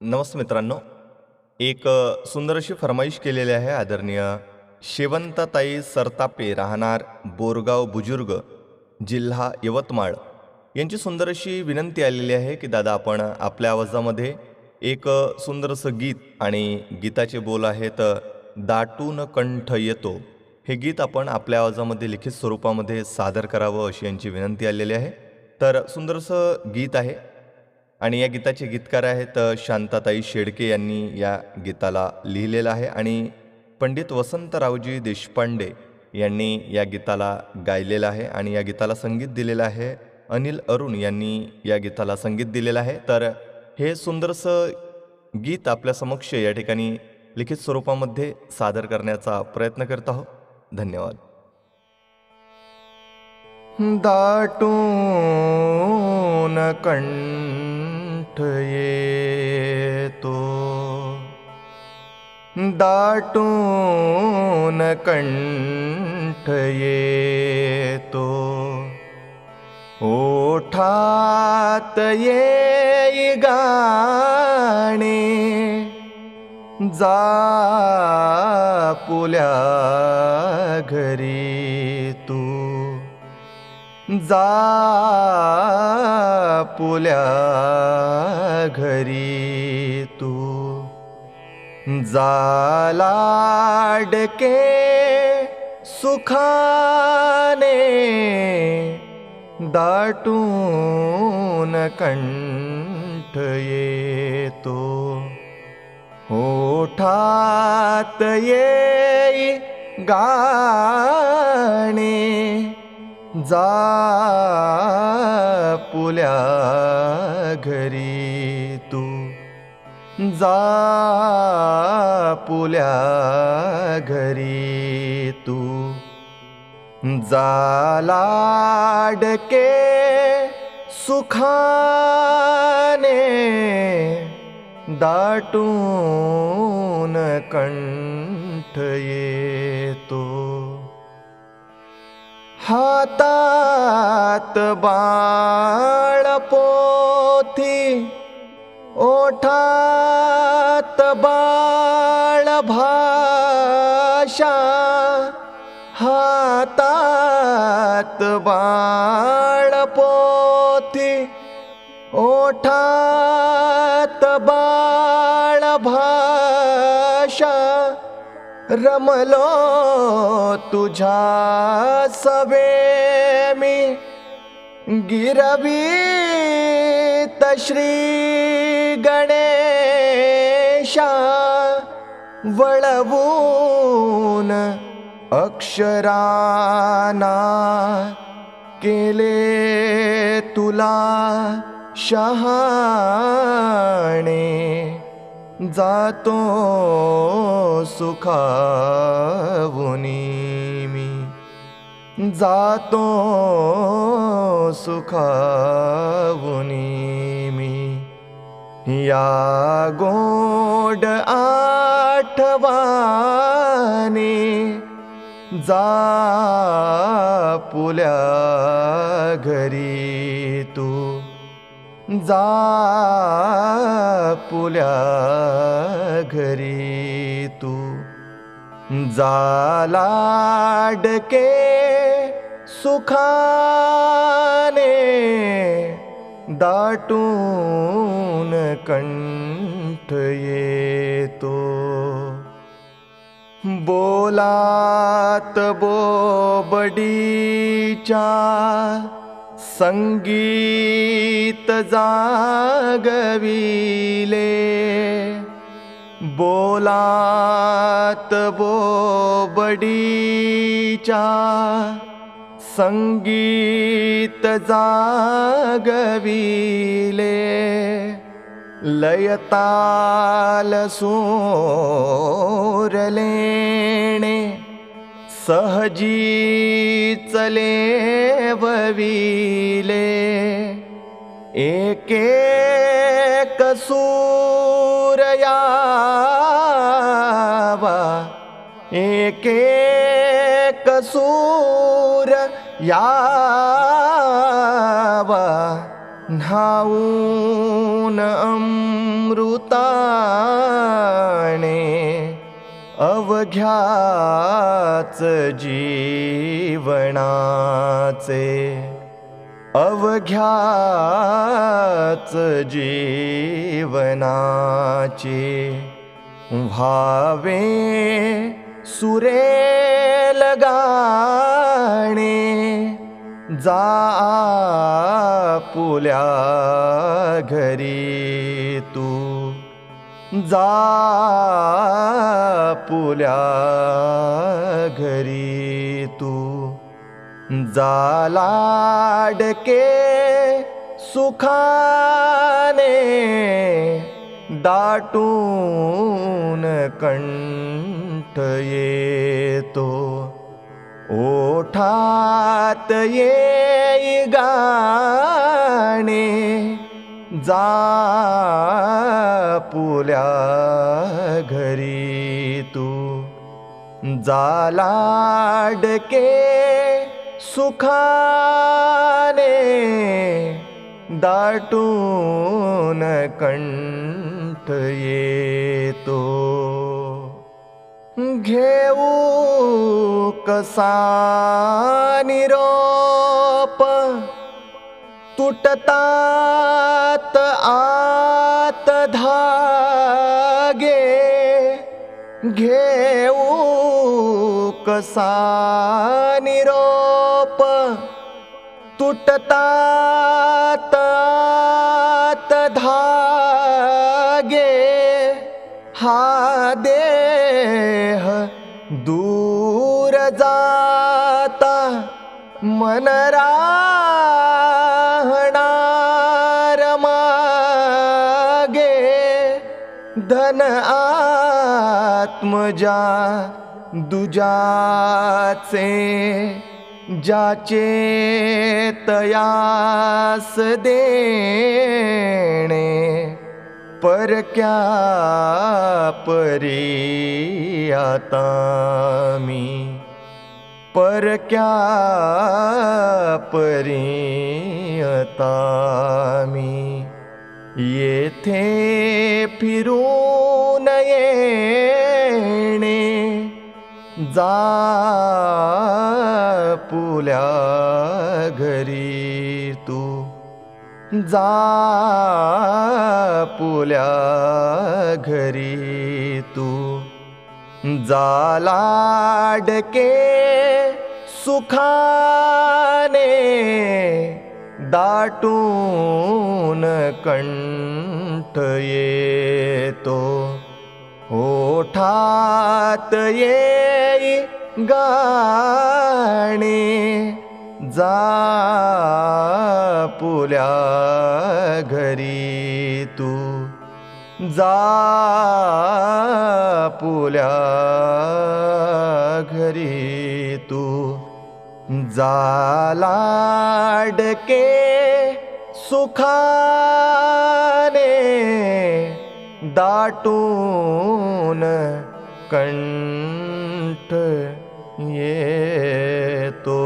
नमस्ते मित्रांनो. एक सुंदर अशी फरमाईश केलेली आहे आदरणीय शेवंताताई सरतापे, राहणार बोरगाव बुजुर्ग, जिल्हा यवतमाळ यांची सुंदर अशी विनंती आलेली आहे की दादा आपण आपल्या आवाजामध्ये एक सुंदरसं गीत आणि गीताचे बोल आहेत दाटून कंठ येतो हे गीत आपण आपल्या आवाजामध्ये लिखित स्वरूपामध्ये सादर करावं अशी यांची विनंती आलेली आहे. तर सुंदरसं गीत आहे आणि या गीताचे गीतकार आहेत शांताताई शेडके यांनी या गीताला लिहिलेलं आहे आणि पंडित वसंतरावजी देशपांडे यांनी या गीताला गायलेलं आहे आणि या गीताला संगीत दिलेलं आहे अनिल अरुण यांनी या गीताला संगीत दिलेलं आहे. तर हे सुंदरसं गीत आपल्या समक्ष या ठिकाणी लिखित स्वरूपामध्ये सादर करण्याचा प्रयत्न करत आहोत. धन्यवाद. दाटून कंठ येतो, दाटून कंठ येतो, ओठात येई गाणे, जापुल्या घरी तू, जापुल्या घरी तू, जालाडके सुखाने, दाटून कंठ येतो, ओठात येई गाणे, जापुल्या घरी तू, जापुल्या घरी तू, जालाडके सुखाने, दाटून कंठ येतो. हातात बाळपोथी, ओठात बाळभाषा, हातात बाळपोथी, ओठात बाळभाषा, रमलो तुझ्या सवे मी, गिरवीत श्री गणेशा, वळवून अक्षराना केले तुला शहाणे, जातो सुखावुनी मी, जातो सुखावुनी मी, या गोड आठवानी, जापुल्या घरी तू, जापुल्या घरी तू, जालाडके सुखाने, दाटून कंठ येतो. बोलात बोबडीच्या संगीत जागविले, बोलात बोबडीच्या संगीत जागविले, लयताल सूरलेणे, सहजी चले वविले, एक एक सूर यावा, एक एक सूर यावा, न्हाऊन अमृताने अवघ्याच जीवनाचे, अवघ्याच जीवनाचे व्हावे सुरेल गाणे, जा आपुल्या घरी तू, जा आपुल्या घरी तू, जा लाडके सुखाने दाटून कंठ येतो, ओठात येई गाणे, जा आपुल्या घरी तू, जा लाडके सुखाने दाटून कंठ येतो. घेऊ कसा निरोप तुटतात आत धागे, घेऊ कसा निरोप तुटतात आत धागे, हा देह दूर जाता मन राहणार मागे, धन आत्मजा दुजाचे, ज्याचे तयास देणे, परक्या परी आता मी, परक्या परी आता मी, येथे फिरून येणे, जा आपुल्या घरी तू, जा आपुल्या घरी तू, जा लाडके सुखाने दाटून कंठ येतो, ओठात येई गाणे, जा आपुल्या घरी तू, जा आपुल्या घरी तू, जा लाडके सुखाने दाटून कंठ येतो.